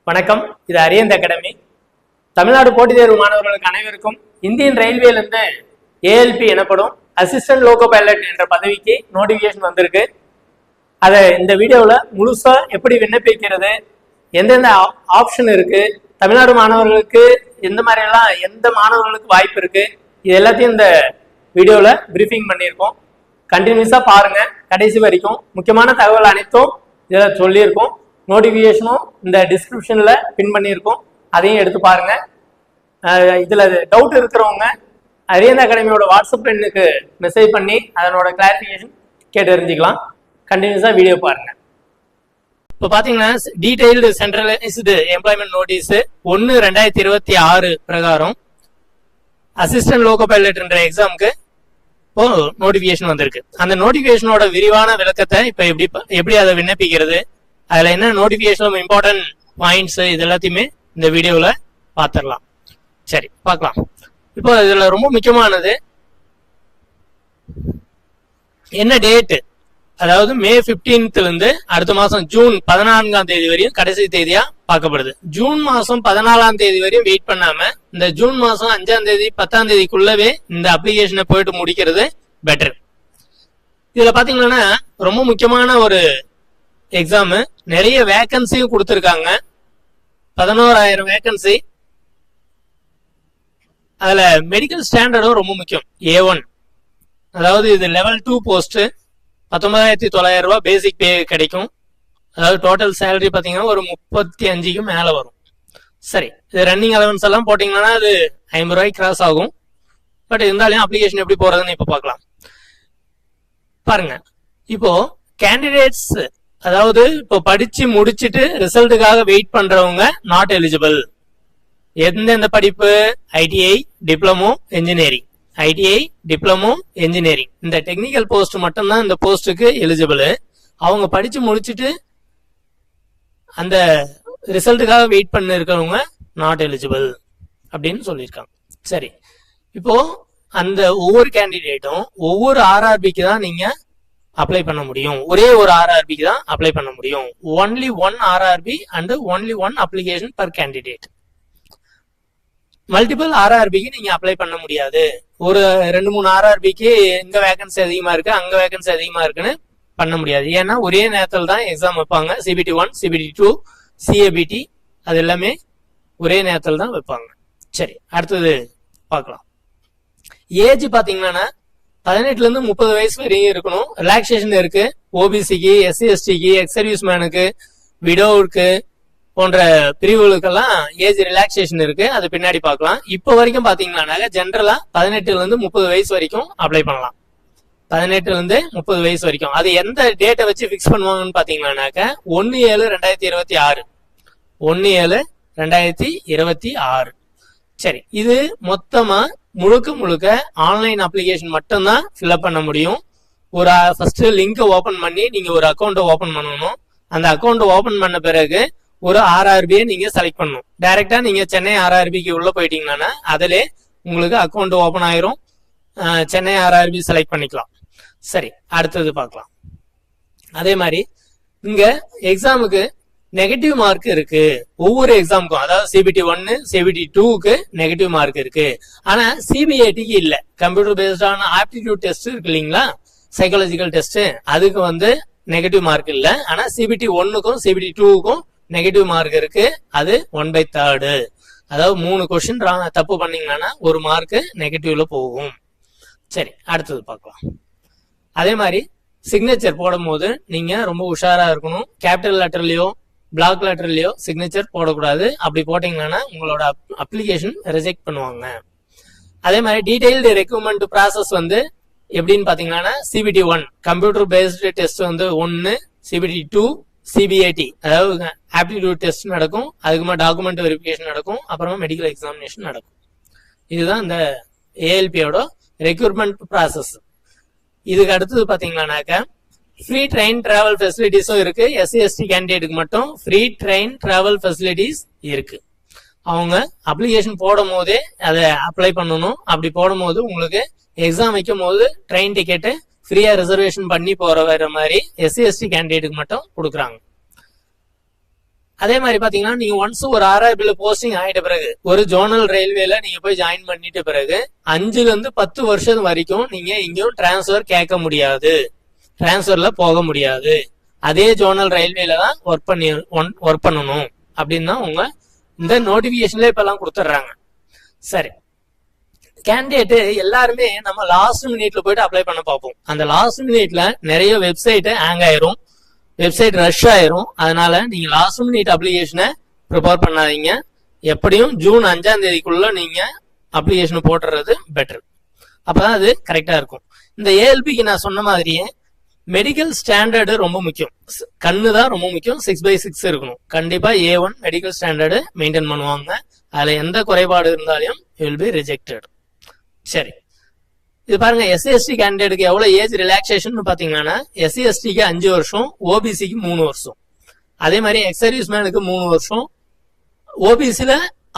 வணக்கம். இது அரியந்த் அகாடமி. தமிழ்நாடு போட்டித் தேர்வு மாணவர்களுக்கு அனைவருக்கும் இந்தியன் ரயில்வேலிருந்து ஏஎல்பி எனப்படும் அசிஸ்டன்ட் லோகோ பைலட் என்ற பதவிக்கு நோட்டிபிகேஷன் வந்திருக்கு. அதை இந்த வீடியோவில் முழுசா எப்படி விண்ணப்பிக்கிறது, எந்தெந்த ஆப்ஷன் இருக்கு, தமிழ்நாடு மாணவர்களுக்கு எந்த மாதிரியெல்லாம் எந்த மாணவர்களுக்கு வாய்ப்பு இருக்கு, இது எல்லாத்தையும் இந்த வீடியோவில் பிரீஃபிங் பண்ணியிருக்கோம். கண்டினியூஸாக பாருங்க கடைசி வரைக்கும். முக்கியமான தகவல் அனைத்தும் இதில் சொல்லியிருக்கோம். நோட்டிஃபிகேஷனும் இந்த டிஸ்கிரிப்ஷன்ல பின் பண்ணியிருக்கோம், அதையும் எடுத்து பாருங்க. இதுல டவுட் இருக்கிறவங்க அரியந்த் அகாடமியோட வாட்ஸ்அப் எண்ணுக்கு மெசேஜ் பண்ணி அதனோட கிளாரிஃபிகேஷன் கேட்டு தெரிஞ்சுக்கலாம். கண்டினியூஸா வீடியோ பாருங்க. இப்போ பாத்தீங்கன்னா டீடைல்டு சென்ட்ரலைஸ்டு எம்ப்ளாய்மெண்ட் நோட்டீஸ் 1/2026 பிரகாரம் அசிஸ்டன்ட் லோகோ பைலட் என்ற எக்ஸாமுக்கு இப்போ நோட்டிபிகேஷன் வந்திருக்கு. அந்த நோட்டிபிகேஷனோட விரிவான விளக்கத்தை இப்ப எப்படி அதை விண்ணப்பிக்கிறது, அதுல என்ன நோட்டிபிகேஷன் இம்பார்ட்டன்ட் பாயிண்ட்ஸ், இது எல்லாத்தையுமே இந்த வீடியோல பாத்திரலாம். சரி, பார்க்கலாம். இப்போ இதுல ரொம்ப முக்கியமானது என்ன டேட், அதாவது மே 15th இருந்து அடுத்த மாசம் ஜூன் 14ஆம் தேதி வரையும் கடைசி தேதியா பார்க்கப்படுது. ஜூன் மாசம் 14ஆம் தேதி வரையும் வெயிட் பண்ணாம இந்த ஜூன் மாசம் 5ஆம் தேதி 10ஆம் தேதிக்குள்ளவே இந்த அப்ளிகேஷனை போயிட்டு முடிக்கிறது பெட்டர். இதுல பாத்தீங்கன்னா ரொம்ப முக்கியமான ஒரு எக்ஸாம், நிறைய வேகன்சியும் கொடுத்திருக்காங்க. 11,000 வேகன்சி. அதுல மெடிக்கல் ஸ்டாண்டர்டும் ரொம்ப முக்கியம். A1, அதாவது இது லெவல் 2 போஸ்ட். 19,900 ரூபாய் பேசிக் பே கிடைக்கும். அதாவது டோட்டல் சேலரி பாத்தீங்கன்னா ஒரு 35க்கு மேல வரும். சரி, இது ரன்னிங் அலவன்ஸ் எல்லாம் போட்டீங்கன்னா அது 50 ரூபாய்க்கு கிராஸ் ஆகும். பட் இருந்தாலும் அப்ளிகேஷன் எப்படி போறதுன்னு இப்ப பார்க்கலாம். பாருங்க, இப்போ கேண்டிடேட்ஸ், அதாவது இப்போ படிச்சு முடிச்சுட்டு ரிசல்ட்டுக்காக வெயிட் பண்றவங்க நாட் எலிஜிபிள். எந்தெந்த படிப்பு? ITI, diploma, engineering. ITI, diploma, engineering, இந்த டெக்னிக்கல் போஸ்ட் மட்டும்தான் இந்த போஸ்டுக்கு எலிஜிபிள். அவங்க படிச்சு முடிச்சுட்டு அந்த ரிசல்ட்டுக்காக வெயிட் பண்ண இருக்கிறவங்க நாட் எலிஜிபிள் அப்படின்னு சொல்லியிருக்காங்க. சரி, இப்போ அந்த ஒவ்வொரு கேண்டிடேட்டும் ஒவ்வொரு ஆர்ஆர்பிக்கு தான் நீங்க அப்ளை பண்ண முடியும். ஒரே ஒரு ஆர்ஆர்பிக்கு தான் அப்ளை பண்ண முடியும். Only one RRB and only one application per candidate. Multiple ஆர்ஆர்பிக்கு நீங்க அப்ளை பண்ண முடியாது. ஒரு 2-3 ஆர்ஆர்பிக்கு இங்க வேகன்சி அதிகமா இருக்கு, அங்க வேகன்சி அதிகமா இருக்குன்னு பண்ண முடியாது. ஏன்னா ஒரே நேரத்தில் தான் எக்ஸாம் வைப்பாங்க. CBT 1, CBT 2, CABT அது எல்லாமே ஒரே நேரத்தில் தான் வைப்பாங்க. சரி, அடுத்தது பார்க்கலாம். ஏஜ் பாத்தீங்கன்னா 18ல இருந்து 30 வயசு வரையும் இருக்கணும். ரிலாக்ஸேஷன் இருக்கு. ஓபிசிக்கு, SC/STக்கு, எக்ஸ் சர்வீஸ் மேனுக்கு, விடோவுக்கு போன்ற பிரிவுகளுக்கெல்லாம் ஏஜ் ரிலாக்ஸேஷன் இருக்கு. அது பின்னாடி பார்க்கலாம். இப்போ வரைக்கும் பாத்தீங்கன்னா ஜென்ரலா 18ல இருந்து 30 வயசு வரைக்கும் அப்ளை பண்ணலாம். 18ல இருந்து 30 வயசு வரைக்கும். அது எந்த டேட்டை வச்சு பிக்ஸ் பண்ணுவாங்கன்னு பாத்தீங்கன்னாக்க 1/7/2026. 1/7/2026. சரி, இது மொத்தமா முழுக்க ஆன்லைன் அப்ளிகேஷன் மட்டும்தான் ஃபில்அப் பண்ண முடியும். ஒரு ஃபர்ஸ்ட் லிங்க் ஓபன் பண்ணி நீங்க ஒரு அக்கௌண்ட் ஓபன் பண்ணணும். அந்த அக்கௌண்ட் ஓபன் பண்ண பிறகு ஒரு ஆர்ஆர்பியை நீங்க செலக்ட் பண்ணணும். டைரக்டா நீங்க சென்னை ஆர்ஆர்பிக்கு உள்ள போயிட்டீங்கன்னா அதிலே உங்களுக்கு அக்கௌண்ட் ஓபன் ஆயிரும். சென்னை ஆர்ஆர்பி செலக்ட் பண்ணிக்கலாம். சரி, அடுத்தது பார்க்கலாம். அதே மாதிரி இங்க எக்ஸாமுக்கு நெகட்டிவ் மார்க் இருக்கு. ஒவ்வொரு எக்ஸாமுக்கும், அதாவது CBT 1, CBT 2க்கு நெகட்டிவ் மார்க் இருக்கு. ஆனா CBATக்கு இல்ல. கம்ப்யூட்டர் பேஸ்டான ஆப்டிடியூட் டெஸ்ட் இருக்கு இல்லைங்களா, சைக்காலஜிக்கல் டெஸ்ட், அதுக்கு நெகட்டிவ் மார்க் இல்ல. ஆனா CBT 1க்கும் CBT 2க்கும் நெகட்டிவ் மார்க் இருக்கு. அது 1/3. அதாவது 3 கொஸ்டின் தப்பு பண்ணீங்கன்னா ஒரு மார்க் நெகட்டிவ்ல போகும். சரி, அடுத்தது பார்க்கலாம். அதே மாதிரி சிக்னேச்சர் போடும் போது நீங்க ரொம்ப உஷாரா இருக்கணும். கேபிட்டல் லெட்டர்லயோ பிளாக் லெட்டர்லயோ சிக்னேச்சர் போடக்கூடாது. அப்படி போட்டீங்கன்னா உங்களோட அப்ளிகேஷன் ரிஜெக்ட் பண்ணுவாங்க. அதே மாதிரி டீடைல்டு ரெக்ரூட்மெண்ட் ப்ராசஸ் எப்படின்னு பாத்தீங்கன்னா CBT 1 computer based test 1, CBT 2 CBAT அதாவது ஆப்டிடியூட் டெஸ்ட் நடக்கும். அதுக்குமா டாக்குமெண்ட் வெரிஃபிகேஷன் நடக்கும். அப்புறமா மெடிக்கல் எக்ஸாமினேஷன் நடக்கும். இதுதான் இந்த ALPயோட ரெக்ரூட்மெண்ட் ப்ராசஸ். இதுக்கு அடுத்தது பாத்தீங்கன்னாக்க ஃப்ரீ ட்ரெயின் டிராவல் ஃபெசிலிட்டிஸும் இருக்கு. SC/ST கேண்டிடேட்டுக்கு மட்டும் ஃப்ரீ ட்ரெயின் டிராவல் ஃபெசிலிட்டிஸ் இருக்கு. அவங்க அப்ளிகேஷன் போடும் போதே அதை அப்ளை பண்ணணும். அப்படி போடும் போது உங்களுக்கு எக்ஸாம் வைக்கும் போது ட்ரெயின் டிக்கெட்டு ஃப்ரீயா ரிசர்வேஷன் பண்ணி போற வர மாதிரி SC/ST கேண்டிடேட்டுக்கு மட்டும் கொடுக்குறாங்க. அதே மாதிரி பாத்தீங்கன்னா நீங்க ஒன்ஸ் ஒரு RRBல போஸ்டிங் ஆயிட்ட பிறகு ஒரு ஜோனல் ரயில்வேல நீங்க போய் ஜாயின் பண்ணிட்ட பிறகு 5ல இருந்து 10 வருஷம் வரைக்கும் நீங்க எங்கேயும் டிரான்ஸ்ஃபர் கேட்க முடியாது, டிரான்ஸ்ஃபர்ல போக முடியாது. அதே ஜோனல் ரயில்வேல தான் ஒர்க் பண்ணணும் அப்படின்னு தான் உங்க இந்த நோட்டிபிகேஷன்ல இப்ப எல்லாம் கொடுத்துட்றாங்க. சரி, கேண்டிடேட் எல்லாருமே நம்ம லாஸ்ட் மினிட்ல போயிட்டு அப்ளை பண்ண பார்ப்போம். அந்த லாஸ்ட் மினிட்ல நிறைய வெப்சைட் ஹேங் ஆயிரும், வெப்சைட் ரஷ் ஆயிரும். அதனால நீங்க லாஸ்ட் மினிட் அப்ளிகேஷனை ப்ரிப்பேர் பண்ணாதீங்க. எப்படியும் ஜூன் 5ஆம் தேதிக்குள்ள நீங்க அப்ளிகேஷன் போட்டுறது பெட்டர். அப்பதான் அது கரெக்டா இருக்கும். இந்த ஏஎல்பிக்கு நான் சொன்ன மாதிரியே மெடிக்கல் ஸ்டாண்டர்டு ரொம்ப முக்கியம். கண்ணு தான் ரொம்ப முக்கியம். 6/6 இருக்கணும். கண்டிப்பா A1 மெடிக்கல் ஸ்டாண்டர்டு மெயின்டைன் பண்ணுவாங்க. அதுல எந்த குறைபாடு இருந்தாலும் வில் பி ரிஜெக்டட். சரி, இது பாருங்க, SC/ST கேண்டிடேட்டுக்கு எவ்வளவு ஏஜ் ரிலாக்ஸேஷன் பாத்தீங்கன்னா SC/STக்கு 5 வருஷம், OBCக்கு 3 வருஷம். அதே மாதிரி எக்ஸ் சர்வீஸ் மேனுக்கு 3 வருஷம், OBCல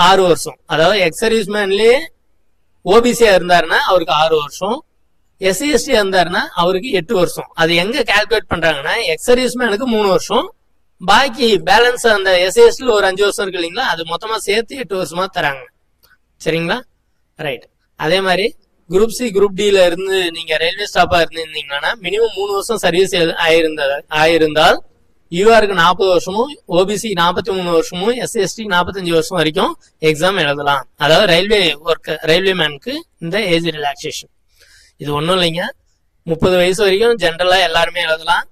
6 வருஷம். அதாவது எக்ஸ் சர்வீஸ் மேன்லயே OBCயா இருந்தாருன்னா அவருக்கு 6 வருஷம், SC/ST இருந்தாருன்னா அவருக்கு 8 வருஷம். அது எங்க கால்குலேட் பண்றாங்கன்னா எக்ஸ் சர்வீஸ் மேனுக்கு 3 வருஷம், பாக்கி பேலன்ஸ் அந்த SC/STல ஒரு 5 வருஷம் இருக்கு இல்லைங்களா, அது மொத்தமா சேர்த்து 8 வருஷமா தராங்க. சரிங்களா, ரைட். அதே மாதிரி குரூப் சி குரூப் டில இருந்து நீங்க ரயில்வே ஸ்டாஃபா இருந்திருந்தீங்கன்னா மினிமம் 3 வருஷம் சர்வீஸ் ஆயிருந்தால் யூஆருக்கு 40 வருஷமும், ஓபிசி 43 வருஷமும், SC/ST 45 வருஷம் வரைக்கும் எக்ஸாம் எழுதலாம். அதாவது ரயில்வே மேனுக்கு இந்த ஏஜ் ரிலாக்ஸேஷன். இது ஒன்றும் இல்லைங்க, 30 வயசு வரைக்கும் ஜென்ரலா எல்லாருமே எழுதலாம்.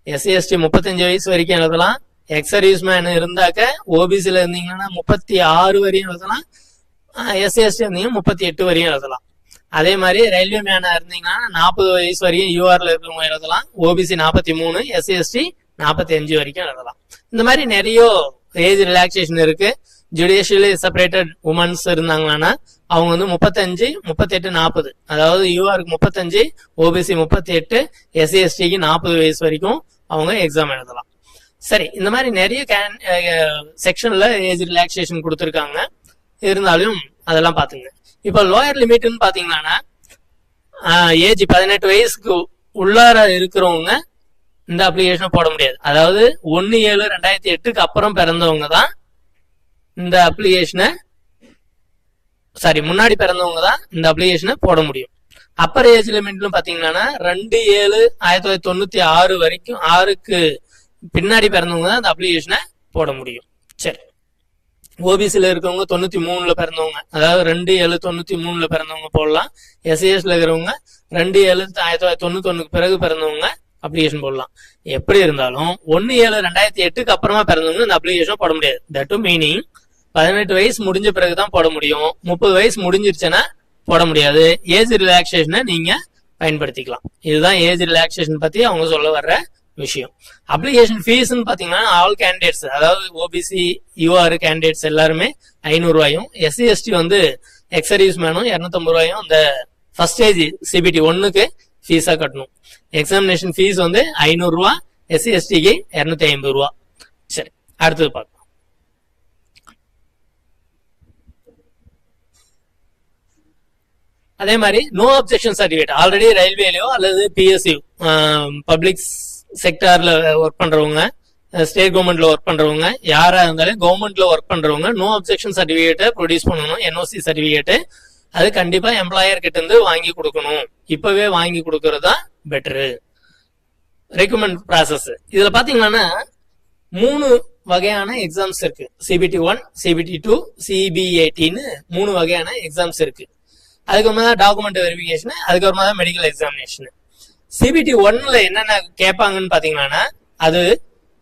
SC/ST 35 வயசு வரைக்கும் எழுதலாம். எக்ஸ் சர்வீஸ் மேன் இருந்தாக்க ஓபிசில இருந்தீங்கன்னா 36 வரையும் எழுதலாம், SC/ST இருந்தீங்கன்னா 38 வரையும் எழுதலாம். அதே மாதிரி ரயில்வே மேனா இருந்தீங்கன்னா 40 வயசு வரைக்கும் யூஆர்ல இருக்கிறவங்க எழுதலாம், ஓபிசி 43, SC/ST 45 வரைக்கும் எழுதலாம். இந்த மாதிரி நிறைய ஏஜ் ரிலாக்ஸேஷன் இருக்கு. ஜுடிஷியலி செப்பரேட்டட் உமன்ஸ் இருந்தாங்கன்னா அவங்க வந்து 35, 38, 40, அதாவது யூஆருக்கு 35, ஓபிசி 38, SC/STக்கு 40 வயசு வரைக்கும் அவங்க எக்ஸாம் எழுதலாம். சரி, இந்த மாதிரி நிறைய செக்ஷன்ல ஏஜ் ரிலாக்ஸேஷன் கொடுத்துருக்காங்க. இருந்தாலும் அதெல்லாம் பாத்துங்க. இப்ப லோயர் லிமிட்னு பாத்தீங்கன்னா ஏஜ் 18 வயசுக்கு உள்ளார இருக்கிறவங்க இந்த அப்ளிகேஷனை போட முடியாது. அதாவது 1/7/2008க்கு அப்புறம் பிறந்தவங்க தான் இந்த அப்ளிகேஷனை, முன்னாடி பிறந்தவங்க தான் இந்த அப்ளிகேஷனை போட முடியும். அப்பர் ஏஜ் லிமிட்னு பாத்தீங்கன்னா 2/7/1996 வரைக்கும் 6க்கு பின்னாடி பிறந்தவங்க தான் இந்த அப்ளிகேஷனை போட முடியும். சரி, ஓபிசில இருக்கவங்க 93ல பிறந்தவங்க, அதாவது 2/7/93ல பிறந்தவங்க போடலாம். SC/STல இருக்கிறவங்க 2/7/1991 பிறகு பிறந்தவங்க அப்ளிகேஷன் போடலாம். எப்படி இருந்தாலும் 1/7/2008க்கு அப்புறமா பிறந்தவங்க இந்த அப்ளிகேஷன் போட முடியாது. தட் மீனிங் 18 வயசு முடிஞ்ச பிறகுதான் போட முடியும். 30 வயசு முடிஞ்சிருச்சுன்னா போட முடியாது. ஏஜ் ரிலாக்ஸேஷனை நீங்க பயன்படுத்திக்கலாம். இதுதான் ஏஜ் ரிலாக்ஸேஷன் பத்தி அவங்க சொல்ல வர்ற விஷயம். அப்ளிகேஷன் ஃபீஸ்ன்னு பாத்தீங்கன்னா ஆல் கேண்டிடேட்ஸ், அதாவது ஓபிசி யூஆர் கேண்டிடேட்ஸ் எல்லாருமே 500 ரூபாயும், SC/ST வந்து எக்ஸ் சர்வீஸ் மேனும் 250 ரூபாயும் இந்த ஃபர்ஸ்ட் ஸ்டேஜ் CBT 1க்கு ஃபீஸா கட்டணும். எக்ஸாமினேஷன் ஃபீஸ் வந்து 500 ரூபா, SC/STக்கு 250 ரூபா. சரி, அடுத்தது பார்க்கலாம். அதே மாதிரி நோ அப்ஜெக்ஷன் சர்டிபிகேட் ஆல்ரெடி ரயில்வேலயோ அல்லது PSU பப்ளிக் செக்டார்ல ஒர்க் பண்றவங்க, ஸ்டேட் கவர்மெண்ட்ல ஒர்க் பண்றவங்க, யாரா இருந்தாலும் கவர்மெண்ட்ல ஒர்க் பண்றவங்க நோ அப்ஜெக்ஷன் சர்டிபிகேட்டை ப்ரொடியூஸ் பண்ணணும். NOC சர்டிபிகேட் அது கண்டிப்பா எம்ப்ளாயர் கிட்ட இருந்து வாங்கி கொடுக்கணும். இப்பவே வாங்கி கொடுக்கறதா பெட்டரு. ரெக்கமெண்ட் ப்ராசஸ் இதுல பாத்தீங்கன்னா 3 வகையான எக்ஸாம்ஸ் இருக்கு. CBT 1, CBT 2, CBATன்னு 3 வகையான எக்ஸாம்ஸ் இருக்கு. அதுக்கப்புறமா தான் டாக்குமெண்ட் வெரிஃபிகேஷன், அதுக்கப்புறமா தான் மெடிக்கல் எக்ஸாமினேஷன். CBT 1ல என்னென்ன கேட்பாங்கன்னு பாத்தீங்கன்னா அது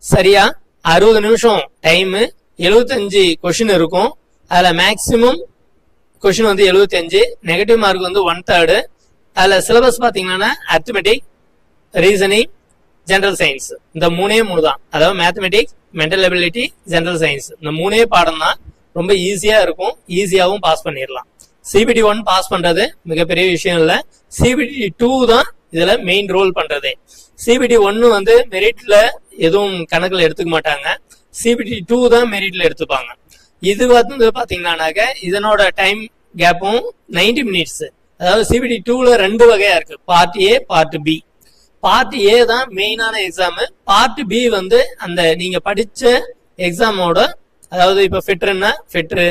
சரியா 60 நிமிஷம் டைம், 75 கொஸ்டின் இருக்கும். அதுல மேக்சிமம் கொஸ்டின் வந்து 75, நெகட்டிவ் மார்க் வந்து 1/3. அதுல சிலபஸ் பாத்தீங்கன்னா அரித்மெட்டிக், ரீசனிங், ஜெனரல் சயின்ஸ், இந்த 3 தான். அதாவது mathematics, mental ability, general science, இந்த 3 பாடம் தான் ரொம்ப ஈஸியா இருக்கும். ஈஸியாவும் பாஸ் பண்ணிடலாம். CBT 1 பாஸ் பண்றது மிகப்பெரிய விஷயம் இல்ல. CBT 2 தான் இதுல மெயின் ரோல் பண்றது. CBT 1 வந்து மெரிட்ல எதுவும் கணக்குல எடுத்துக்க மாட்டாங்க. CBT 2 தான் மெரிட்ல எடுத்துப்பாங்க. இது வந்து பாத்தீங்கன்னாக்க இதனோட டைம் கேப்பும் 90 மினிட்ஸ். அதாவது CBT 2ல 2 வகையா இருக்கு, part A, part B. Part A தான் மெயினான எக்ஸாம். பார்ட் B வந்து அந்த நீங்க படிச்ச எக்ஸாமோட, அதாவது இப்போ ஃபிட்ருன்னா ஃபிட்ரு,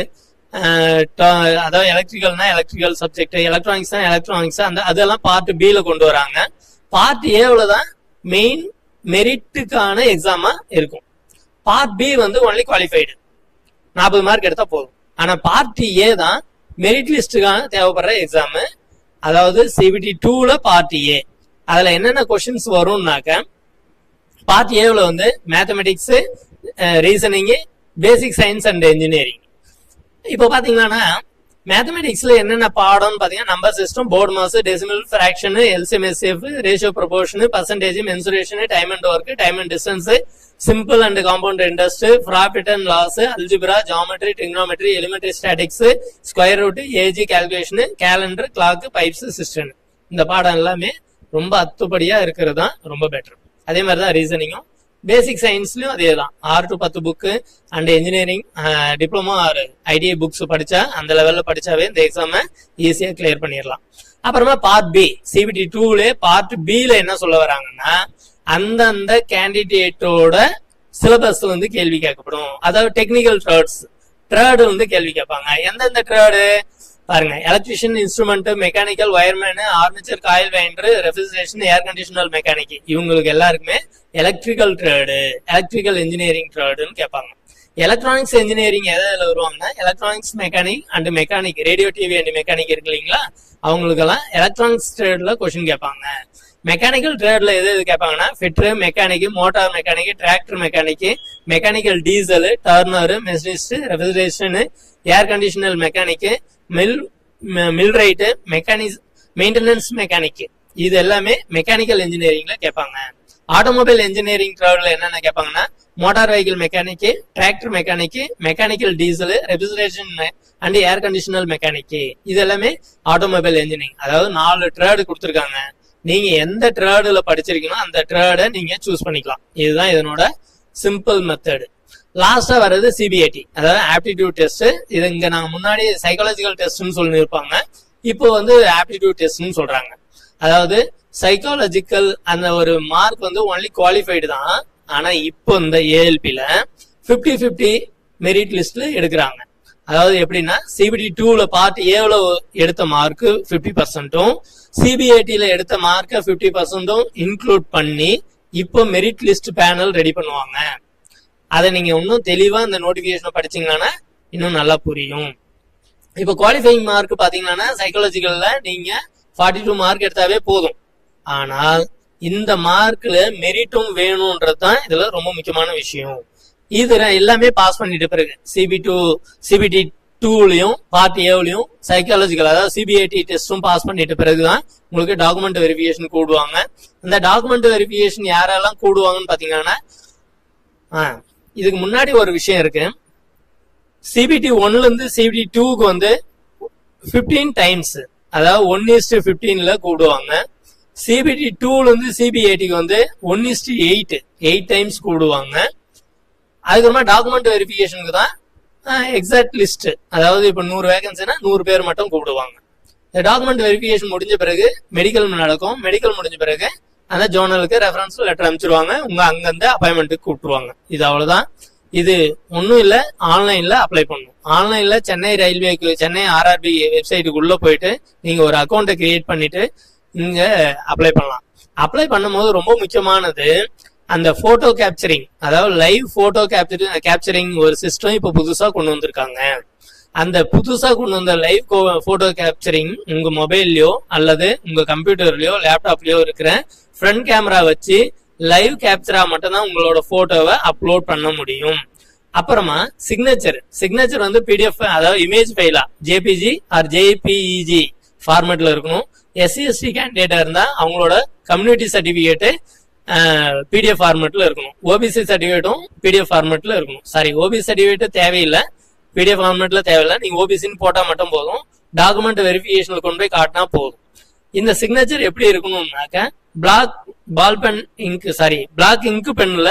அதாவது எலக்ட்ரிக்கல்னா எலக்ட்ரிக்கல் சப்ஜெக்ட், எலக்ட்ரானிக்ஸ்னா எலக்ட்ரானிக்ஸ், அதெல்லாம் பார்ட் பில கொண்டு வராங்க. பார்ட் ஏவில் தான் மெயின் மெரிட்டுக்கான எக்ஸாமா இருக்கும். பார்ட் பி வந்து ஒன்லி குவாலிஃபைடு, 40 மார்க் எடுத்தா போதும். ஆனா பார்ட் ஏ தான் மெரிட் லிஸ்டுக்கான தேவைப்படுற எக்ஸாம். அதாவது CBT 2ல பார்ட் ஏ. அதுல என்னென்ன கொஸ்டின்ஸ் வரும்னாக்க, பார்ட் ஏவில் வந்து mathematics, reasoning, basic science and engineering. இப்போ பாத்தீங்கன்னா மேத்தமெட்டிக்ஸ்ல என்னென்ன பாடம்னு பாத்தீங்கன்னா, number system, BODMAS, decimal, fraction, LCM, எஸ்எஃப், ratio, proportion, percentage, mensuration, time and work, time and distance, simple and compound interest, profit and loss, algebra, geometry, trigonometry, elementary statistics, square root, age calculation, calendar, clock, pipes, system. இந்த பாடம் எல்லாமே ரொம்ப அத்துப்படியா இருக்கிறது தான் ரொம்ப better. அதே மாதிரி தான் ரீசனிங்கும். பேசிக் சயின்ஸ்லயும் அதே தான். 6 to 10 book and engineering, diploma R ITI books படிச்சா, அந்த லெவல்ல படிச்சாவே இந்த எக்ஸாமை ஈஸியா கிளியர் பண்ணிடலாம். அப்புறமா பார்ட் பி, CBT 2ல பார்ட் பில என்ன சொல்ல வராங்கன்னா, அந்தந்த கேண்டிடேட்டோட சிலபஸ்ல வந்து கேள்வி கேட்கப்படும். அதாவது டெக்னிக்கல் ட்ரேடு வந்து கேள்வி கேட்பாங்க. எந்தெந்த ட்ரேடு பாருங்க, electrician, instrument, mechanical, wireman, armature, coil winder, refrigeration, air conditioner mechanic, இவங்களுக்கு எல்லாருக்குமே எலக்ட்ரிக்கல் ட்ரேடு, எலக்ட்ரிக்கல் இன்ஜினியரிங் ட்ரேடுன்னு கேட்பாங்க. எலக்ட்ரானிக்ஸ் இன்ஜினியரிங் எதில் வருவாங்கன்னா, electronics mechanic and mechanic, radio, TV and mechanic இருக்கு இல்லைங்களா, அவங்களுக்கெல்லாம் எலக்ட்ரானிக்ஸ் ட்ரேட்ல கொஸ்டின் கேட்பாங்க. மெக்கானிக்கல் ட்ரேட்ல எது கேட்பாங்கன்னா, fitter, mechanic, motor mechanic, tractor mechanic, mechanical diesel, turner, machinist, refrigeration, air conditioner mechanic, millwright, maintenance mechanic, இது எல்லாமே மெக்கானிக்கல் இன்ஜினியரிங்ல கேட்பாங்க. ஆட்டோமொபைல் இன்ஜினியரிங் ட்ரேட்ல என்னென்ன கேட்பாங்கன்னா, motor vehicle mechanic, tractor mechanic, mechanical diesel, refrigeration and air conditioner mechanic, இது எல்லாமே automobile engineering. அதாவது 4 trade கொடுத்துருக்காங்க. நீங்க எந்த ட்ரேடுல படிச்சிருக்கீங்களோ அந்த ட்ரேடை நீங்க சூஸ் பண்ணிக்கலாம். இதுதான் இதனோட சிம்பிள் மெத்தடு. லாஸ்டா வர்றது CBAT, அதாவது ஆப்டிடியூட் டெஸ்ட். இது இங்க நாங்க முன்னாடி சைக்காலஜிக்கல் டெஸ்ட்னு சொல்லியிருப்பாங்க, இப்போ வந்து ஆப்டிடியூட் டெஸ்ட்னு சொல்றாங்க. அதாவது சைக்காலஜிக்கல் அந்த ஒரு மார்க் வந்து ஒன்லி குவாலிஃபைடு தான். ஆனா இப்போ இந்த ALPல 50-50 மெரிட் லிஸ்ட்ல எடுக்கிறாங்க. அதாவது எப்படின்னா, CBT 2ல பார்ட் ஏல எடுத்த மார்க் 50%, CBATல எடுத்த மார்க்க 50% இன்க்ளூட் பண்ணி இப்போ மெரிட் லிஸ்ட் பேனல் ரெடி பண்ணுவாங்க. அதை நீங்க இன்னும் தெளிவா இந்த நோட்டிபிகேஷன் படிச்சீங்கன்னா இன்னும் நல்லா புரியும். இப்போ குவாலிஃபைங் மார்க் பாத்தீங்கன்னா, சைக்காலஜிக்கல்ல நீங்க 42 மார்க் எடுத்தாவே போதும். ஆனால் இந்த மார்க்ல மெரிட்டும் வேணும்ன்றதுதான் இதுல ரொம்ப முக்கியமான விஷயம். இது எல்லாமே பாஸ் பண்ணிட்டு பிறகு CBT 2லயும் பார்ட் ஏவ்லயும் சைக்காலஜிக்கல், அதாவது CBAT டெஸ்டும் பாஸ் பண்ணிட்டு பிறகுதான் உங்களுக்கு டாக்குமெண்ட் வெரிஃபிகேஷன் கூடுவாங்க. இந்த டாக்குமெண்ட் வெரிஃபிகேஷன் யாரெல்லாம் கூடுவாங்கன்னு பாத்தீங்கன்னா, இதுக்கு முன்னாடி ஒரு விஷயம் இருக்கு. CBT 1ல இருந்து CBT 2க்கு வந்து 15 டைம்ஸ், அதாவது 1:15ல கூடுவாங்க. CBT 2ல இருந்து CBATக்கு வந்து 1:8 டைம்ஸ் கூடுவாங்க. அதுக்கப்புறமா டாக்குமெண்ட் வெரிஃபிகேஷனுக்கு தான் எக்ஸாக்ட் லிஸ்ட், அதாவது இப்ப 100 வேகன்சினா 100 பேர் மட்டும் கூப்பிடுவாங்க. இந்த டாக்குமெண்ட் வெரிஃபிகேஷன் முடிஞ்ச பிறகு மெடிக்கல் நடக்கும். மெடிக்கல் முடிஞ்ச பிறகு அந்த ஜோர்னலுக்கு ரெஃபரன்ஸ் லெட்டர் அனுப்பிச்சிருவாங்க. உங்க அங்கிருந்து அப்பாயின்மெண்ட்டுக்கு கூப்பிட்டுருவாங்க. இது அவ்வளவுதான். இது ஒன்னும் இல்ல, ஆன்லைன்ல அப்ளை பண்ணணும். ஆன்லைன்ல சென்னை ரயில்வேக்கு, சென்னை RRB வெப்சைட்டுக்கு உள்ள போயிட்டு நீங்க ஒரு அக்கௌண்ட்டை கிரியேட் பண்ணிட்டு நீங்க அப்ளை பண்ணலாம். அப்ளை பண்ணும்போது ரொம்ப முக்கியமானது அந்த போட்டோ கேப்சரிங், அதாவது லைவ் போட்டோ கேப்சரிங் ஒரு சிஸ்டம் இப்ப புதுசா கொண்டு வந்திருக்காங்க. அந்த புதுசா கொண்டு வந்த லைவ் போட்டோ கேப்சரிங் உங்க மொபைல்லயோ அல்லது உங்க கம்ப்யூட்டர்லயோ லேப்டாப்லயோ இருக்கிற ஃப்ரண்ட் கேமரா வச்சு லைவ் கேப்சரா மட்டும்தான் உங்களோட போட்டோவை அப்லோட் பண்ண முடியும். அப்புறமா சிக்னேச்சர் வந்து PDF, அதாவது இமேஜ் ஃபைலா JPG ஆர் JPEG ஃபார்மேட்ல இருக்கணும். SC/ST கேண்டிடேட்டா இருந்தா அவங்களோட கம்யூனிட்டி சர்டிபிகேட் PDF ஃபார்மேட்ல இருக்கணும். OBC சர்டிபிகேட்டும் PDF ஃபார்மேட்ல இருக்கணும். சாரி, OBC சர்டிபிகேட் தேவையில்லை, PDF ஃபார்மேட்ல தேவையில்லை. நீங்க OBCன்னு போட்டா மட்டும் போதும். டாக்குமெண்ட் வெரிஃபிகேஷன்ல கொண்டு போய் காட்டினா போதும். இந்த சிக்னேச்சர் எப்படி இருக்கணும்னாக்க, பிளாக் இங்க் பென்ல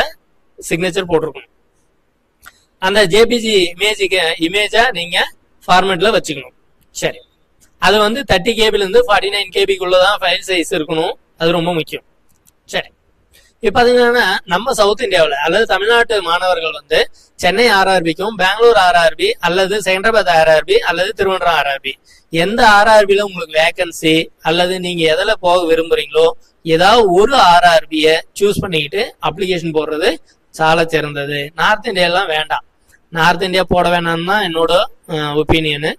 சிக்னேச்சர் போட்டிருக்கணும். அந்த JPG இமேஜா நீங்க ஃபார்மேட்ல வச்சுக்கணும். சரி, அது வந்து 30 KB இருந்து 49 KB தான் ஃபைல் சைஸ் இருக்கணும். அது ரொம்ப முக்கியம். சரி, இப்ப பாத்தீங்கன்னா நம்ம சவுத் இந்தியாவில் அல்லது தமிழ்நாட்டு மாணவர்கள் வந்து சென்னை ஆர்ஆர்பிக்கும் பெங்களூர் ஆர்ஆர்பி அல்லது செகண்டராபாத் ஆர்ஆர்பி அல்லது திருவனந்தபுரம் ஆர்ஆர்பி எந்த ஆர்ஆர்பில உங்களுக்கு வேகன்சி அல்லது நீங்க எதுல போக விரும்புறீங்களோ ஏதாவது ஒரு ஆர்ஆர்பிய சூஸ் பண்ணிக்கிட்டு அப்ளிகேஷன் போடுறது சால சிறந்தது. நார்த் இந்தியாலாம் வேண்டாம், நார்த் இந்தியா போட வேணாம்னு தான் என்னோட ஒப்பீனியனு.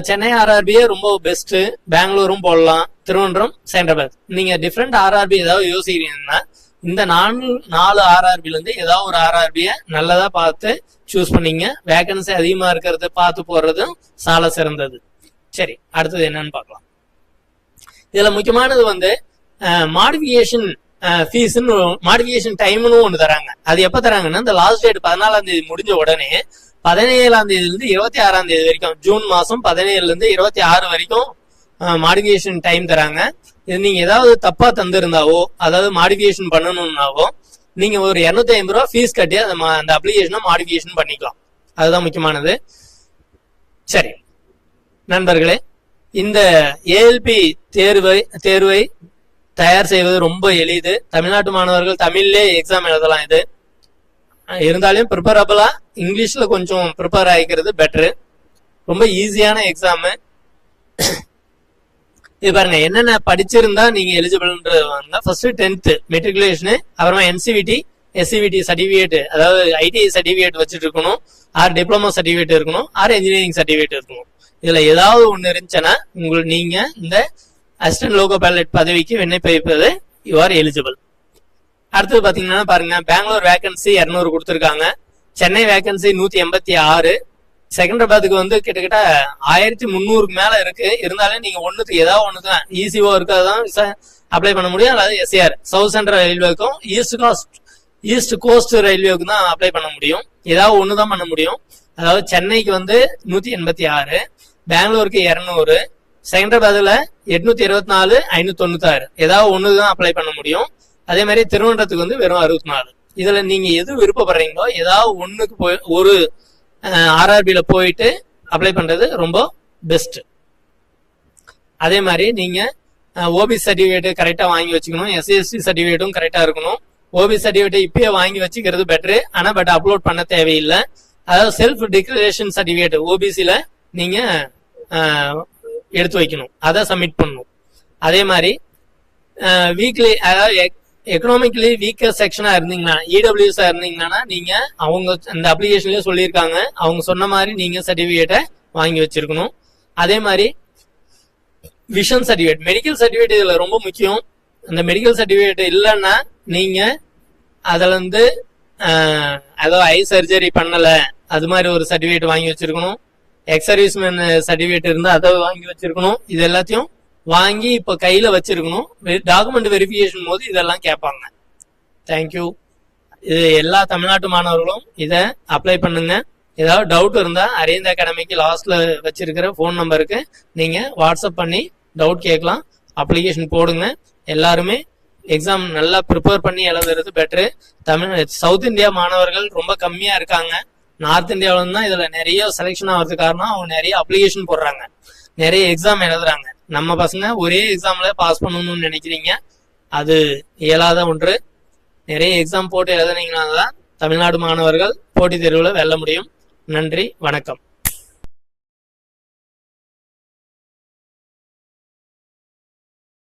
சென்னை ஆர்ஆர்பியே ரொம்ப பெஸ்ட், பெங்களூரும் போடலாம், திருவனந்தபுரம், செகண்டராபாத். நீங்க டிஃப்ரெண்ட் ஆர்ஆர்பி ஏதாவது யோசிக்கிறீங்கன்னா இந்த நாலு ஆர்ஆர்பில இருந்து ஏதாவது ஒரு ஆர்ஆர்பிய நல்லதா பார்த்து சூஸ் பண்ணீங்க. வேகன்சி அதிகமா இருக்கிறது பார்த்து போடுறதும் சால சிறந்தது. சரி, அடுத்தது என்னன்னு பார்க்கலாம். இதுல முக்கியமானது வந்து மாடிஃபிகேஷன் ஃபீஸ்ன்னு மாடிஃபிகேஷன் டைம்னு ஒன்று தராங்க. அது எப்ப தராங்கன்னா இந்த லாஸ்ட் டேட் 14ஆம் தேதி முடிஞ்ச உடனே 17ஆம் தேதியில இருந்து 26ஆம் தேதி வரைக்கும், ஜூன் மாசம் 17ல இருந்து 26 வரைக்கும் மாடிஃபிகேஷன் டைம் தராங்க. இது நீங்க ஏதாவது தப்பா தந்திருந்தாவோ அதாவது மாடிஃபிகேஷன் பண்ணணும்னாவோ நீங்க ஒரு 250 ரூபா ஃபீஸ் கட்டி அந்த அப்ளிகேஷனை மாடிஃபிகேஷன் பண்ணிக்கலாம். அதுதான் முக்கியமானது. சரி நண்பர்களே, இந்த ஏஎல்பி தேர்வை தயார் செய்வது ரொம்ப எளிது. தமிழ்நாட்டு மாணவர்கள் தமிழ்லே எக்ஸாம் எழுதலாம். இது இருந்தாலும் ப்ரிப்பரபிளா இங்கிலீஷ்ல கொஞ்சம் ப்ரிப்பேர் ஆகிக்கிறது பெட்ரு. ரொம்ப ஈஸியான எக்ஸாமு. இது பாருங்க, என்னென்ன படிச்சிருந்தா நீங்க எலிஜிபிள்ன்றது ஃபர்ஸ்ட் 10th மெட்ரிகுலேஷனு, அப்புறமா என்சிவிடி எஸ்சிவிடி சர்டிபிகேட், அதாவது ஐடிஐ சர்டிபிகேட் வச்சுட்டு இருக்கணும், ஆர் டிப்ளமோ சர்டிபிகேட் இருக்கணும், ஆர் இன்ஜினியரிங் சர்டிபிகேட் இருக்கணும். இதுல ஏதாவது ஒண்ணு இருந்துச்சுன்னா நீங்க இந்த அசிஸ்டன்ட் லோகோ பைலட் பதவிக்கு விண்ணப்பிப்பது யூ ஆர் எலிஜிபிள். அடுத்தது பாத்தீங்கன்னா பாருங்க, பெங்களூர் வேகன்சி 200 கொடுத்துருக்காங்க, சென்னை வேகன்சி 186, செகண்டராபாத்துக்கு வந்து கிட்டத்தட்ட 1300க்கு மேல இருக்கு. இருந்தாலும் நீங்க ஒண்ணுக்கு ஏதாவது ஒண்ணுதான் ஈஸிவோ இருக்காதான் அப்ளை பண்ண முடியும், அல்லது எஸ்ஏஆர் சவுத் சென்ட்ரல் ரயில்வேக்கும் ஈஸ்ட் கோஸ்ட் ரயில்வேக்கும் தான் அப்ளை பண்ண முடியும். ஏதாவது ஒண்ணுதான் பண்ண முடியும். அதாவது சென்னைக்கு வந்து 186, பெங்களூருக்கு 200, செகண்டராபாத்ல 824, 596 ஏதாவது ஒண்ணுதான் அப்ளை பண்ண முடியும். அதே மாதிரி திருவனந்தபுரத்துக்கு வந்து வெறும் 64. இதுல நீங்க எது விருப்பப்படுறீங்களோ ஏதாவது ஒண்ணுக்கு போய் ஒரு ஆர்ஆர்பில போயிட்டு அப்ளை பண்றது ரொம்ப பெஸ்ட். அதே மாதிரி நீங்க ஓபிசி சர்டிபிகேட் கரெக்டா வாங்கி வச்சுக்கணும், எஸ்சிஎஸ்டி சர்டிபிகேட்டும் கரெக்டா இருக்கணும். ஓபிசி சர்டிபிகேட் இப்பயே வாங்கி வச்சுக்கிறது பெட்ரு, ஆனா பட் அப்லோட் பண்ண தேவையில்லை. அதாவது செல்ஃப் டிக்ளரேஷன் சர்டிபிகேட் ஓபிசில நீங்க எடுத்து வைக்கணும், அதை சப்மிட் பண்ணணும். அதே மாதிரி வீக்லி, அதாவது எக்கனாமிக்கலி வீக்கர் செக்ஷனா இருந்தீங்கன்னா, இடபிள்யூஎஸ் இருந்தீங்கன்னா நீங்க அவங்க அந்த அப்ளிகேஷன்லயே சொல்லியிருக்காங்க, அவங்க சொன்ன மாதிரி நீங்க சர்டிபிகேட்டை வாங்கி வச்சிருக்கணும். அதே மாதிரி விஷன் சர்டிபிகேட், மெடிக்கல் சர்டிபிகேட் இதுல ரொம்ப முக்கியம். அந்த மெடிக்கல் சர்டிபிகேட் இல்லைன்னா நீங்க அதுல இருந்து ஏதோ ஐ சர்ஜரி பண்ணல அது மாதிரி ஒரு சர்டிபிகேட் வாங்கி வச்சிருக்கணும். எக்ஸ் சர்வீஸ்மேன் சர்டிபிகேட் இருந்தா அதை வாங்கி வச்சிருக்கணும். இது எல்லாத்தையும் வாங்கி இப்ப கையில வச்சிருக்கணும். டாக்குமெண்ட் வெரிஃபிகேஷன் போது இதெல்லாம் கேட்பாங்க. தேங்க்யூ. இது எல்லா தமிழ்நாட்டு மாணவர்களும் இதை அப்ளை பண்ணுங்க. ஏதாவது டவுட் இருந்தா அரவிந்த் அகாடமிக்கு லாஸ்ட்ல வச்சிருக்கிற போன் நம்பருக்கு நீங்க வாட்ஸ்அப் பண்ணி டவுட் கேட்கலாம். அப்ளிகேஷன் போடுங்க. எல்லாருமே எக்ஸாம் நல்லா ப்ரிப்பேர் பண்ணி எழுதுறது பெட்ரு. சவுத் இந்தியா மாணவர்கள் ரொம்ப கம்மியா இருக்காங்க. நார்த் இந்தியாவில தான் இதுல நிறைய செலெக்ஷன் ஆகிறதுக்கு காரணம் அவங்க நிறைய அப்ளிகேஷன் போடுறாங்க, நிறைய எக்ஸாம் எழுதுறாங்க. நம்ம பசங்க ஒரே எக்ஸாம்ல பாஸ் பண்ணணும்னு நினைக்கிறீங்க, அது இயலாத ஒன்று. நிறைய எக்ஸாம் போட்டு எழுதுனீங்கன்னா தான் தமிழ்நாடு மாணவர்கள் போட்டித் தேர்வுல வெல்ல முடியும். நன்றி, வணக்கம்.